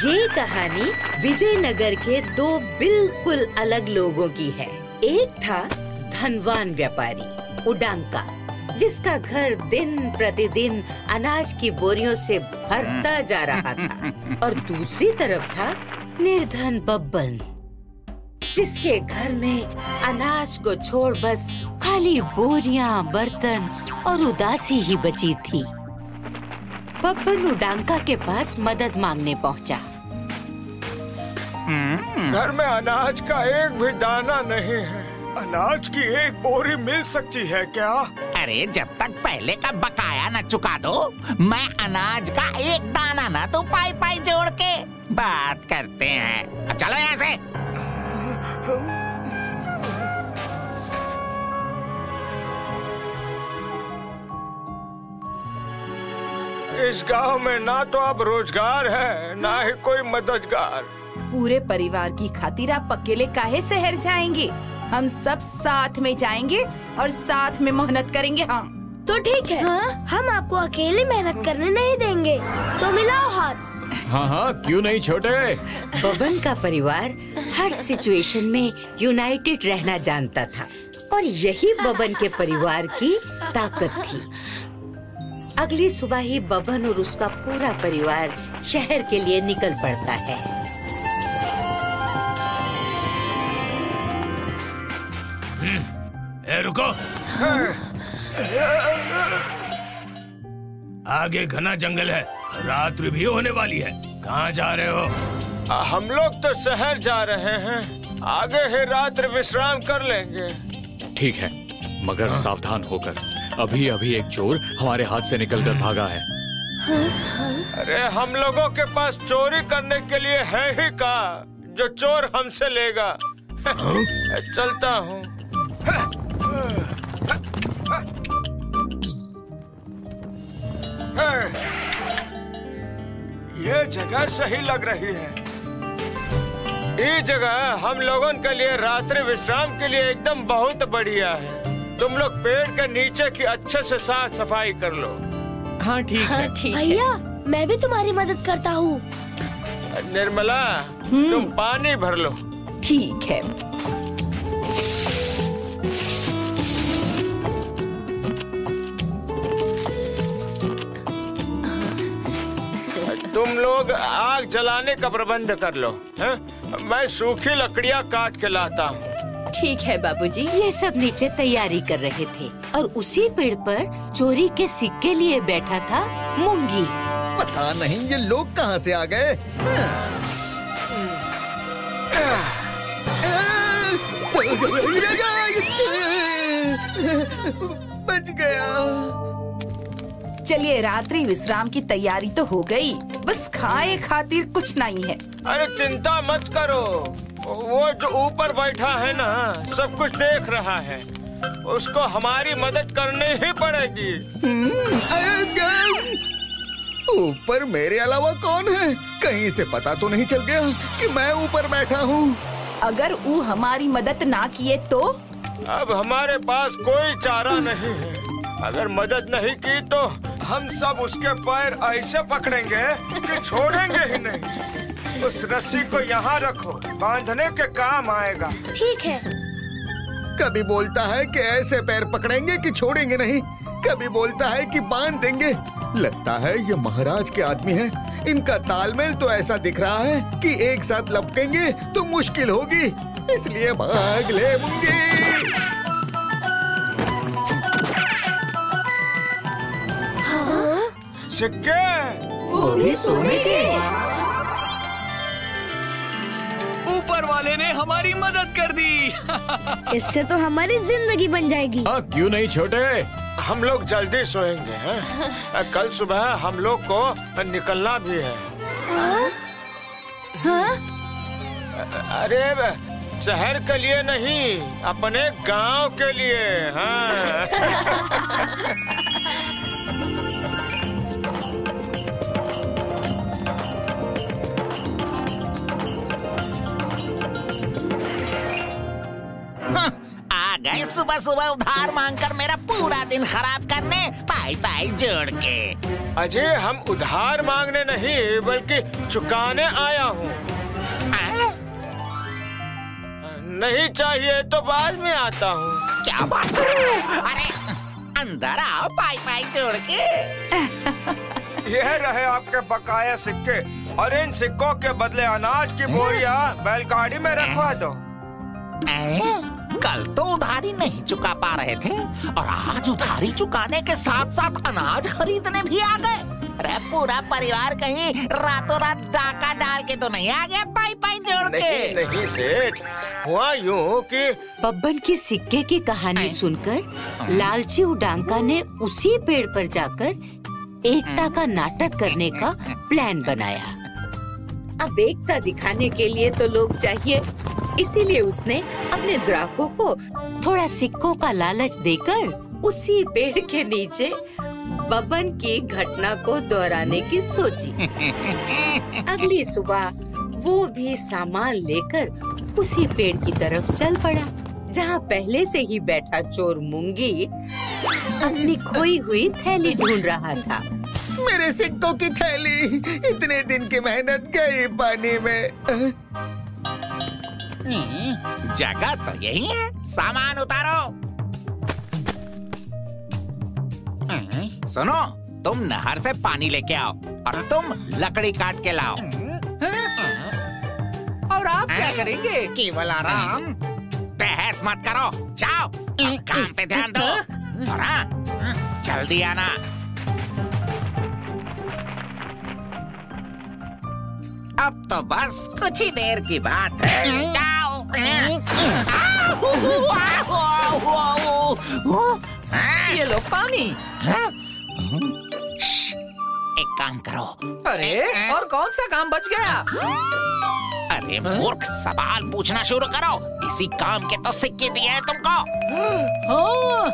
ये कहानी विजयनगर के दो बिल्कुल अलग लोगों की है। एक था धनवान व्यापारी उडांका, जिसका घर दिन प्रतिदिन अनाज की बोरियों से भरता जा रहा था, और दूसरी तरफ था निर्धन बब्बन, जिसके घर में अनाज को छोड़ बस खाली बोरियां, बर्तन और उदासी ही बची थी। बब्बन उडांका के पास मदद मांगने पहुंचा। घर में अनाज का एक भी दाना नहीं है। अनाज की एक बोरी मिल सकती है क्या? अरे जब तक पहले का बकाया न चुका दो, मैं अनाज का एक दाना ना तो पाई पाई जोड़ के बात करते हैं। अब चलो यहाँ से। इस गांव में ना तो अब रोजगार है, ना ही कोई मददगार। पूरे परिवार की खातिर आप अकेले काहे शहर जाएंगे? हम सब साथ में जाएंगे और साथ में मेहनत करेंगे। हम तो ठीक है। हम आपको अकेले मेहनत करने नहीं देंगे, तो मिलाओ हाथ। हाँ हाँ, क्यों नहीं छोटे। बब्बन का परिवार हर सिचुएशन में यूनाइटेड रहना जानता था, और यही बब्बन के परिवार की ताकत थी। अगली सुबह ही बब्बन और उसका पूरा परिवार शहर के लिए निकल पड़ता है। रुको। आगे घना जंगल है, रात्रि भी होने वाली है। कहाँ जा रहे हो? हम लोग तो शहर जा रहे हैं, आगे ही रात्रि विश्राम कर लेंगे। ठीक है, मगर सावधान होकर। अभी अभी एक चोर हमारे हाथ से निकलकर भागा है। अरे हम लोगों के पास चोरी करने के लिए है ही का, जो चोर हमसे लेगा। चलता हूँ। ये जगह सही लग रही है। ये जगह हम लोगों के लिए रात्रि विश्राम के लिए एकदम बहुत बढ़िया है। तुम लोग पेड़ के नीचे की अच्छे से साफ सफाई कर लो। हाँ ठीक है। भैया, मैं भी तुम्हारी मदद करता हूँ। निर्मला, तुम पानी भर लो। ठीक है। तुम लोग आग जलाने का प्रबंध कर लो, हैं? मैं सूखी लकड़ियाँ काट के लाता हूँ। ठीक है बाबूजी। ये सब नीचे तैयारी कर रहे थे, और उसी पेड़ पर चोरी के सिक्के लिए बैठा था मुंगी। पता नहीं ये लोग कहाँ से आ गए। बच गया। चलिए, रात्रि विश्राम की तैयारी तो हो गई, बस खाए खातिर कुछ नहीं है। अरे चिंता मत करो, वो जो ऊपर बैठा है ना, सब कुछ देख रहा है। उसको हमारी मदद करनी ही पड़ेगी। ऊपर मेरे अलावा कौन है? कहीं से पता तो नहीं चल गया कि मैं ऊपर बैठा हूँ। अगर वो हमारी मदद ना किए तो? अब हमारे पास कोई चारा नहीं है। अगर मदद नहीं की तो हम सब उसके पैर ऐसे पकड़ेंगे कि छोड़ेंगे ही नहीं। उस रस्सी को यहाँ रखो, बांधने के काम आएगा। ठीक है। कभी बोलता है कि ऐसे पैर पकड़ेंगे कि छोड़ेंगे नहीं, कभी बोलता है कि बांध देंगे। लगता है ये महाराज के आदमी हैं। इनका तालमेल तो ऐसा दिख रहा है कि एक साथ लपकेंगे तो मुश्किल होगी, इसलिए भाग ले मुंगी। सिक्के, वो भी सोने के। ऊपर वाले ने हमारी मदद कर दी। इससे तो हमारी जिंदगी बन जाएगी। हाँ, क्यों नहीं छोटे। हम लोग जल्दी सोएंगे, हैं? कल सुबह हम लोग को निकलना भी है। अरे शहर के लिए नहीं, अपने गांव के लिए। हाँ। आ गए सुबह सुबह उधार मांगकर मेरा पूरा दिन खराब करने, पाई पाई जोड़ के। अजय, हम उधार मांगने नहीं बल्कि चुकाने आया हूँ। नहीं चाहिए तो बाद में आता हूँ। क्या बात कर रहे हो? अरे अंदर आओ, पाई पाई जोड़ के। यह रहे आपके बकाया सिक्के, और इन सिक्कों के बदले अनाज की बोरियां बैलगाड़ी में रखवा दो। कल तो उधारी नहीं चुका पा रहे थे और आज उधारी चुकाने के साथ साथ अनाज खरीदने भी आ गए। अरे पूरा परिवार कहीं रातों रात डाका डाल के तो नहीं आ गया पाई पाई जोड़ के? नहीं नहीं सेठ, हुआ यूं कि बब्बन की सिक्के की कहानी सुनकर लालची उडांका ने उसी पेड़ पर जाकर एकता का नाटक करने का प्लान बनाया। अब एकता दिखाने के लिए तो लोग चाहिए, इसीलिए उसने अपने ग्राहकों को थोड़ा सिक्कों का लालच देकर उसी पेड़ के नीचे बब्बन की घटना को दोहराने की सोची। अगली सुबह वो भी सामान लेकर उसी पेड़ की तरफ चल पड़ा, जहाँ पहले से ही बैठा चोर मूंगी अपनी खोई हुई थैली ढूंढ रहा था। मेरे सिक्कों की थैली, इतने दिन की मेहनत गई पानी में। जगह तो यही है, सामान उतारो। सुनो, तुम नहर से पानी लेके आओ और तुम लकड़ी काट के लाओ। और आप क्या करेंगे? केवल आराम। बहस मत करो, जाओ काम पे ध्यान दो। और हाँ, जल्दी आना। अब तो बस कुछ ही देर की बात है। जाओ। ये लो पानी। एक काम करो। अरे और कौन सा काम बच गया? अरे मूर्ख, सवाल पूछना शुरू करो। इसी काम के तो सिक्के दिए हैं तुमको। हाँ,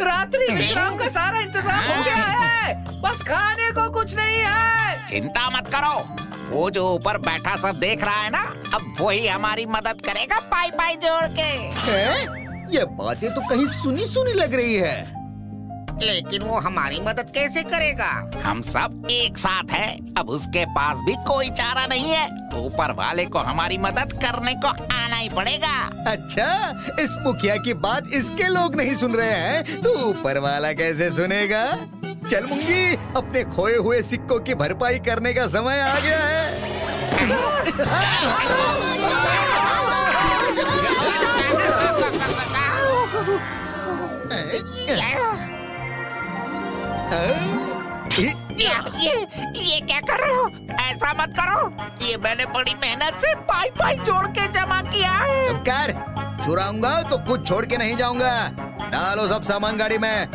रात्रि विश्राम का सारा इंतजाम हो गया है, बस खाने को कुछ नहीं है। चिंता मत करो, वो जो ऊपर बैठा सब देख रहा है ना, अब वही हमारी मदद करेगा पाई पाई जोड़ के। ये बातें तो कहीं सुनी सुनी लग रही है। लेकिन वो हमारी मदद कैसे करेगा? हम सब एक साथ हैं, अब उसके पास भी कोई चारा नहीं है। ऊपर वाले को हमारी मदद करने को आना ही पड़ेगा। अच्छा, इस मुखिया की बात इसके लोग नहीं सुन रहे हैं तो ऊपर वाला कैसे सुनेगा? चल मुंगी, अपने खोए हुए सिक्कों की भरपाई करने का समय आ गया है। ये क्या कर रहे हो? ऐसा मत करो, ये मैंने बड़ी मेहनत से पाई पाई जोड़ के जमा किया है। चुप कर, चुराऊंगा तो कुछ छोड़ के नहीं जाऊंगा। डालो सब सामान गाड़ी में।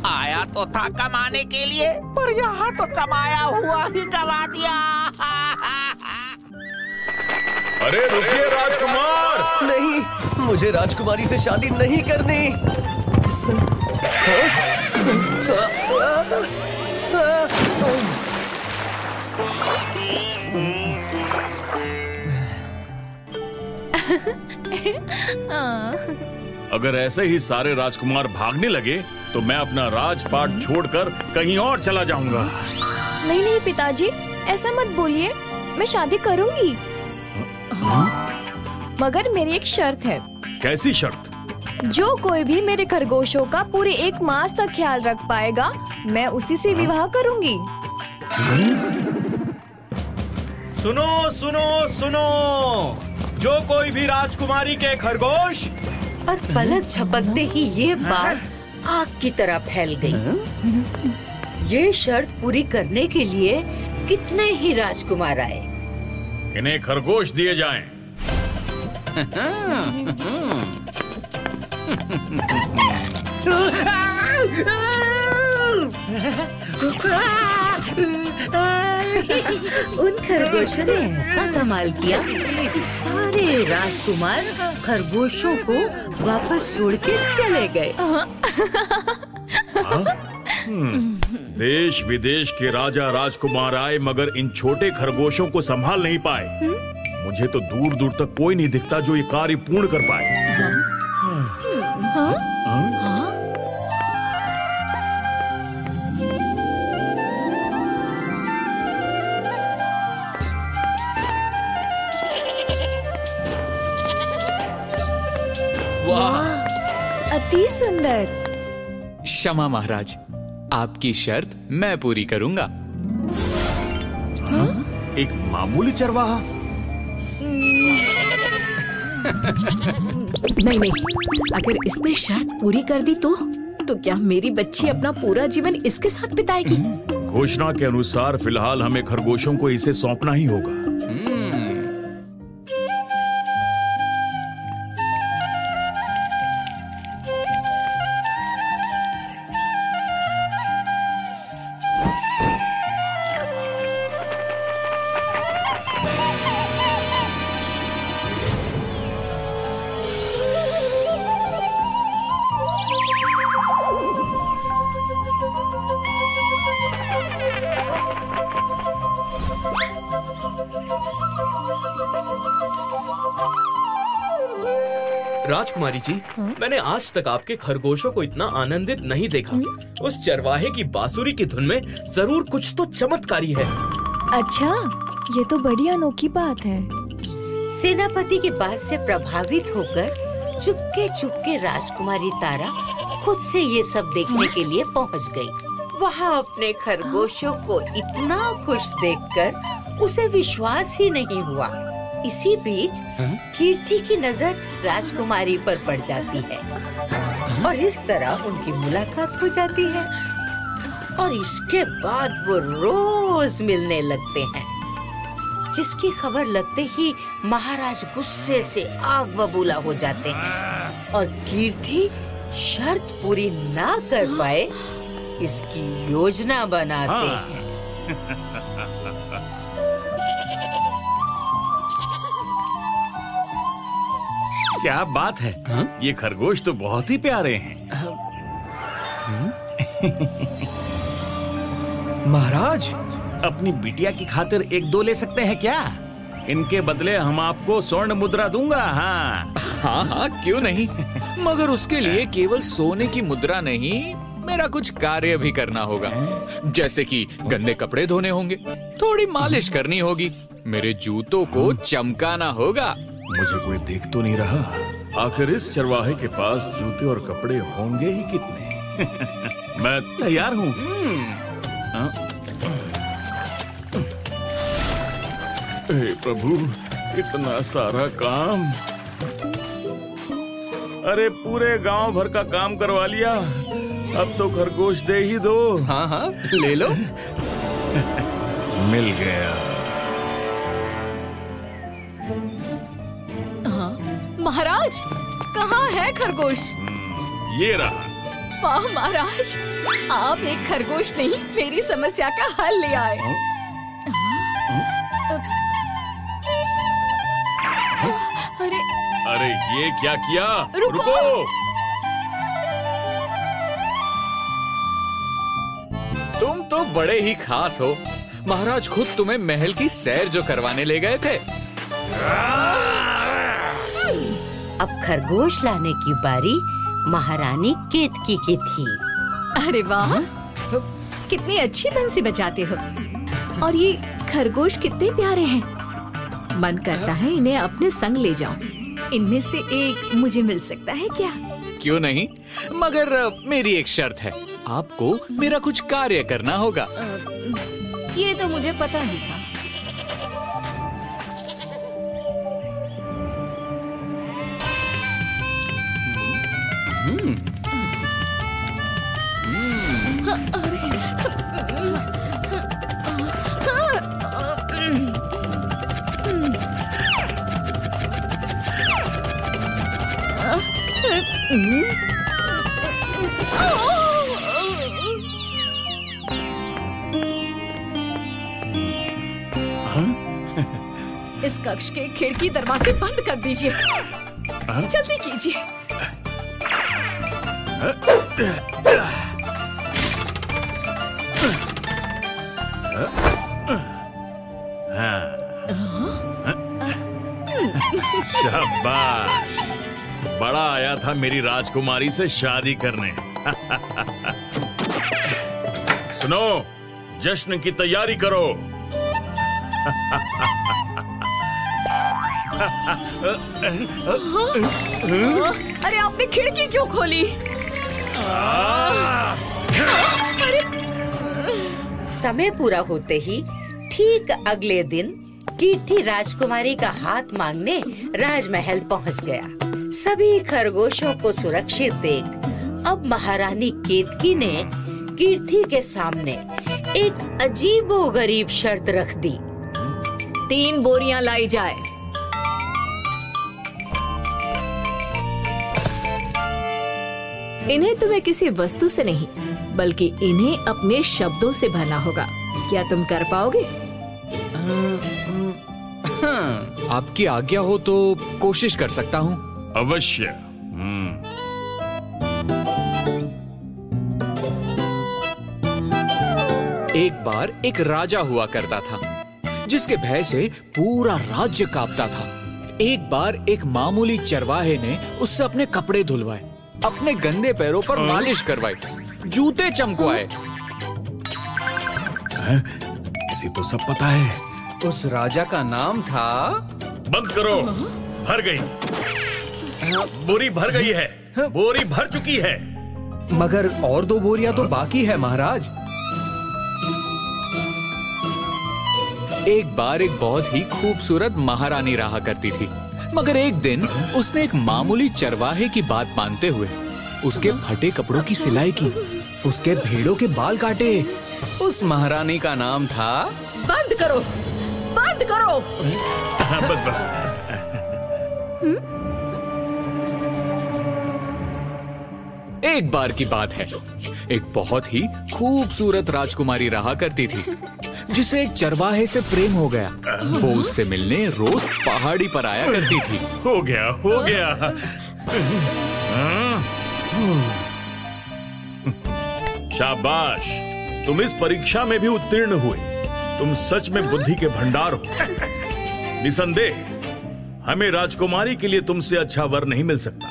आया तो था कमाने के लिए, पर यहाँ तो कमाया हुआ ही गवा दिया। अरे रुकिए राजकुमार! नहीं, मुझे राजकुमारी से शादी नहीं करनी। अगर ऐसे ही सारे राजकुमार भागने लगे तो मैं अपना राजपाट छोड़कर कहीं और चला जाऊंगा। नहीं नहीं पिताजी, ऐसा मत बोलिए, मैं शादी करूंगी। मगर मेरी एक शर्त है। कैसी शर्त? जो कोई भी मेरे खरगोशों का पूरे 1 मास तक ख्याल रख पाएगा, मैं उसी से विवाह करूंगी। सुनो सुनो सुनो, जो कोई भी राजकुमारी के खरगोश। और पलक झपकते ही ये बात आग की तरह फैल गई। ये शर्त पूरी करने के लिए कितने ही राजकुमार आए। इन्हें खरगोश दिए जाएं। उन खरगोशों ने ऐसा कमाल किया कि सारे राजकुमार खरगोशों को वापस छोड़ के चले गए। देश विदेश के राजा राजकुमार आए मगर इन छोटे खरगोशों को संभाल नहीं पाए। मुझे तो दूर दूर तक कोई नहीं दिखता जो ये कार्य पूर्ण कर पाए। वाह, अति सुंदर। क्षमा महाराज, आपकी शर्त मैं पूरी करूंगा। एक मामूली चरवाहा? नहीं, अगर इसने शर्त पूरी कर दी तो क्या मेरी बच्ची अपना पूरा जीवन इसके साथ बिताएगी? घोषणा के अनुसार फिलहाल हमें खरगोशों को इसे सौंपना ही होगा। राजकुमारी जी, मैंने आज तक आपके खरगोशों को इतना आनंदित नहीं देखा। उस चरवाहे की बांसुरी की धुन में जरूर कुछ तो चमत्कारी है। अच्छा, ये तो बड़ी अनोखी बात है। सेनापति की बात से प्रभावित होकर चुपके चुपके राजकुमारी तारा खुद से ये सब देखने के लिए पहुंच गई। वहाँ अपने खरगोशों को इतना खुश देखकर उसे विश्वास ही नहीं हुआ। इसी बीच कीर्ति की नजर राजकुमारी पर पड़ जाती है और इस तरह उनकी मुलाकात हो जाती है और इसके बाद वो रोज मिलने लगते हैं। जिसकी खबर लगते ही महाराज गुस्से से आग बबूला हो जाते हैं और कीर्ति शर्त पूरी ना कर पाए इसकी योजना बनाते हैं। क्या बात है? ये खरगोश तो बहुत ही प्यारे हैं। महाराज, अपनी बिटिया की खातिर एक दो ले सकते हैं क्या? इनके बदले हम आपको स्वर्ण मुद्रा दूंगा। हाँ, क्यों नहीं। मगर उसके लिए केवल सोने की मुद्रा नहीं, मेरा कुछ कार्य भी करना होगा। जैसे कि गंदे कपड़े धोने होंगे, थोड़ी मालिश करनी होगी, मेरे जूतों को चमकाना होगा। मुझे कोई देख तो नहीं रहा। आखिर इस चरवाहे के पास जूते और कपड़े होंगे ही कितने। मैं तैयार हूँ। हे प्रभु, इतना सारा काम। अरे पूरे गांव भर का काम करवा लिया, अब तो खरगोश दे ही दो। हाँ, ले लो। मिल गया। महाराज, कहाँ है खरगोश? ये रहा। वाह महाराज, आप एक खरगोश नहीं मेरी समस्या का हल ले आए। अरे ये क्या किया? रुको। तुम तो बड़े ही खास हो। महाराज खुद तुम्हें महल की सैर जो करवाने ले गए थे। अब खरगोश लाने की बारी महारानी केतकी की थी। अरे वाह, कितनी अच्छी बंसी बजाते हो और ये खरगोश कितने प्यारे हैं। मन करता है इन्हें अपने संग ले जाऊं। इनमें से एक मुझे मिल सकता है क्या? क्यों नहीं, मगर मेरी एक शर्त है। आपको मेरा कुछ कार्य करना होगा। ये तो मुझे पता ही था। इस कक्ष के खिड़की दरवाजे बंद कर दीजिए। जल्दी कीजिए। शाबाश, बड़ा आया था मेरी राजकुमारी से शादी करने। सुनो, जश्न की तैयारी करो। अरे आपने खिड़की क्यों खोली? समय पूरा होते ही ठीक अगले दिन कीर्ति राजकुमारी का हाथ मांगने राजमहल पहुंच गया। सभी खरगोशों को सुरक्षित देख अब महारानी केतकी ने कीर्ति के सामने एक अजीबोगरीब शर्त रख दी। 3 बोरियां लाई जाए। इन्हें तुम्हें किसी वस्तु से नहीं बल्कि इन्हें अपने शब्दों से भरना होगा। क्या तुम कर पाओगे? आपकी आज्ञा हो तो कोशिश कर सकता हूँ। अवश्य। एक बार एक राजा हुआ करता था जिसके भय से पूरा राज्य कांपता था। एक बार एक मामूली चरवाहे ने उससे अपने कपड़े धुलवाए, अपने गंदे पैरों पर मालिश करवाई, जूते चमकवाए। इसे तो सब पता है। उस राजा का नाम था। बंद करो, भर गई। बोरी भर गई है, बोरी भर चुकी है। मगर और 2 बोरियां तो बाकी है महाराज। एक बार एक बहुत ही खूबसूरत महारानी रहा करती थी, मगर एक दिन उसने एक मामूली चरवाहे की बात मानते हुए उसके फटे कपड़ों की सिलाई की, उसके भेड़ों के बाल काटे। उस महारानी का नाम था। बंद करो, बंद करो। बस बस। एक बार की बात है, एक बहुत ही खूबसूरत राजकुमारी रहा करती थी जिसे एक चरवाहे से प्रेम हो गया। वो उससे मिलने रोज पहाड़ी पर आया करती थी। हो गया, हो गया। शाबाश, तुम इस परीक्षा में भी उत्तीर्ण हुए। तुम सच में बुद्धि के भंडार हो। निसंदेह हमें राजकुमारी के लिए तुमसे अच्छा वर नहीं मिल सकता।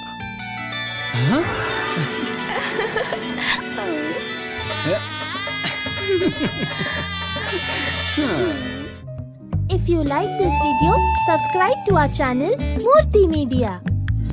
If you like this video, subscribe to our channel Murthy Media.